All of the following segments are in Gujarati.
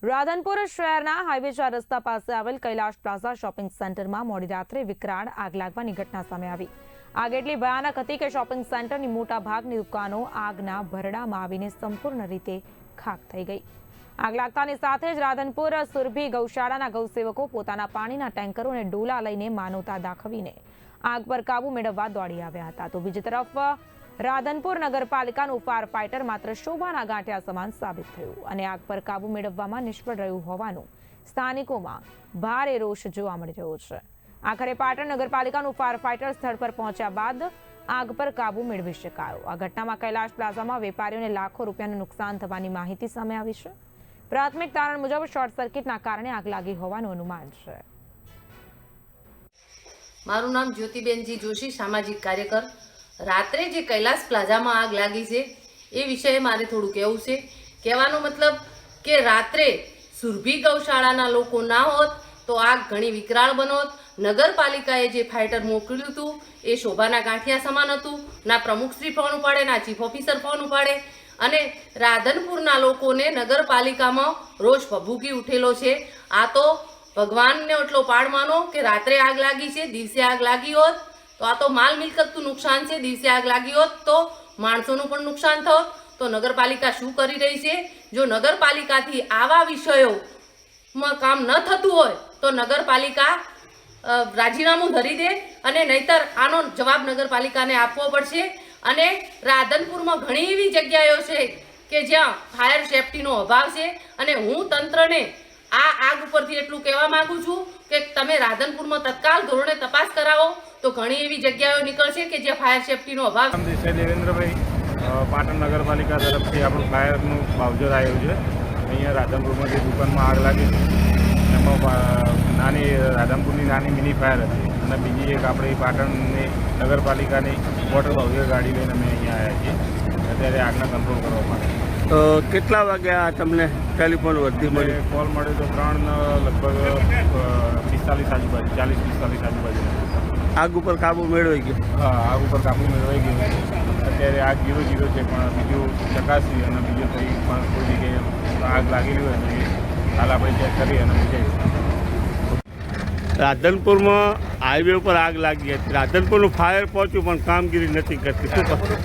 રાધનપુર શહેરના હાઈવે 4 રસ્તા પાસે આવેલ કૈલાશ પ્લાઝા શોપિંગ સેન્ટરમાં મોડી રાત્રે વિકરાળ આગ લાગવાની ઘટના સામે આવી। આગ એટલી ભયાનક હતી કે શોપિંગ સેન્ટરની મોટા ભાગની દુકાનો આગના ભરડામાં આવીને સંપૂર્ણ રીતે ખાક થઈ ગઈ। આગ લાગતાની સાથે જ રાધનપુર સુરભી ગૌશાળાના ગૌસેવકો પોતાના પાણીના ટેન્કરો અને ડોલા લઈને માનવતા દાખવીને આગ પર કાબુ મેળવવા દોડી આવ્યા હતા। તો બીજી તરફ રાધનપુર નગરપાલિકાનું ફાયર ફાઇટર માત્ર શોભાના ગાંઠિયા સમાન સાબિત થયું અને આગ પર કાબુ મેળવવામાં નિષ્ફળ રહ્યું હોવાનું સ્થાનિકોમાં ભારે રોષ જોવા મળી રહ્યો છે। આખરે પાટણ નગરપાલિકાનું ફાયર ફાઇટર સ્થળ પર પહોંચ્યા બાદ આગ પર કાબુ મેળવી શકાયો। આ ઘટનામાં કૈલાશ પ્લાઝામાં વેપારીઓને લાખો રૂપિયાનું નુકસાન થવાની માહિતી સામે આવી છે। પ્રાથમિક તારણ મુજબ શોર્ટ સર્કિટના કારણે આગ લાગી હોવાનું અનુમાન છે। મારું નામ જ્યોતિબેનજી જોશી, સામાજિક કાર્યકર। રાત્રે જે કૈલાશ પ્લાઝામાં આગ લાગી છે એ વિષયે મારે થોડું કહેવું છે। કહેવાનો મતલબ કે રાત્રે સુરભી ગૌશાળાના લોકો ના હોત તો આગ ઘણી વિકરાળ બનોત। નગરપાલિકાએ જે ફાઇટર મોકલ્યું હતું એ શોભાના ગાંઠિયા સમાન હતું। ના પ્રમુખશ્રી ફોન ઉપાડે, ના ચીફ ઓફિસર ફોન ઉપાડે અને રાધનપુરના લોકોને નગરપાલિકામાં રોષ ભભૂકી ઉઠેલો છે। આ તો ભગવાનને એટલો પાડ માનો કે રાત્રે આગ લાગી છે, દિવસે આગ લાગી હોત તો આ તો માલ મિલકતનું નુકસાન છે। દિવસે આગ લાગી હોત તો માણસોનું પણ નુકસાન થોત। તો નગરપાલિકા શું કરી રહી છે? જો નગરપાલિકાથી આવા વિષયોમાં કામ ન થતું હોય તો નગરપાલિકા રાજીનામું ધરી દે અને નહીતર આનો જવાબ નગરપાલિકાને આપવો પડશે। અને રાધનપુરમાં ઘણી એવી જગ્યાઓ છે કે જ્યાં ફાયર સેફટીનો અભાવ છે અને હું તંત્રને આ આગ ઉપરથી એટલું કહેવા માંગુ છું કે તમે રાધનપુરમાં તત્કાલ ધોરણે તપાસ કરાવો તો ઘણી એવી જગ્યાઓ નીકળશે કે જ્યાં ફાયર સેફટીનો અભાવ છે। દેવેન્દ્રભાઈ, પાટણ નગરપાલિકા તરફથી આપણું ફાયરનું માવજત આવ્યું છે। અહીંયા રાધનપુરમાં જે દુકાનમાં આગ લાગી એમાં નાની રાધનપુરની નાની મિની ફાયર હતી અને બીજી એક આપણી પાટણની નગરપાલિકાની વોટર બાઉઝર ગાડી લઈને અમે અહીંયા આવ્યા છીએ। અત્યારે આગને કંટ્રોલ કરવા માટે કેટલા વાગ્યા તમને ટેલિફોન વર્ધી મળી? કોલ મળ્યો તો 3 લગભગ 45 આજુબાજુ, 40-45 આજુબાજુ। આગ ઉપર કાબુ મેળવાઈ ગયો? હા, આગ ઉપર કાબુ મેળવાઈ ગયો। અત્યારે આગ 0-0 છે, પણ બીજું ચકાસી અને બીજું કંઈ પણ કોઈ જગ્યાએ આગ લાગેલી હોય તો એ હાલ આપણે ચેક કરી અને વિચારીશું। રાધનપુરમાં હાઈવે ઉપર આગ લાગી હતી, રાધનપુરનું ફાયર પહોંચ્યું પણ કામગીરી નથી કરતી।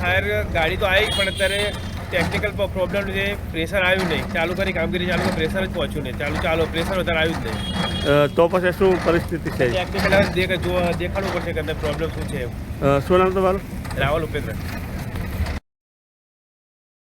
ફાયર ગાડી તો આવી પણ અત્યારે ટેકનિકલ પ્રોબ્લેમ છે, પ્રેશર આવ્યું નહીં। ચાલુ કરી કામગીરી ચાલુ, પ્રેશર જ પહોંચ્યું નહીં। ચાલો પ્રેશર વધારે આવ્યું જ નહીં। તો પછી શું પરિસ્થિતિ છે? ટેકનિકલ દેખાડવું પડશે કે અંદર પ્રોબ્લેમ શું છે। શું નામ તમારું? રાવલ ઉપેન્દ્ર।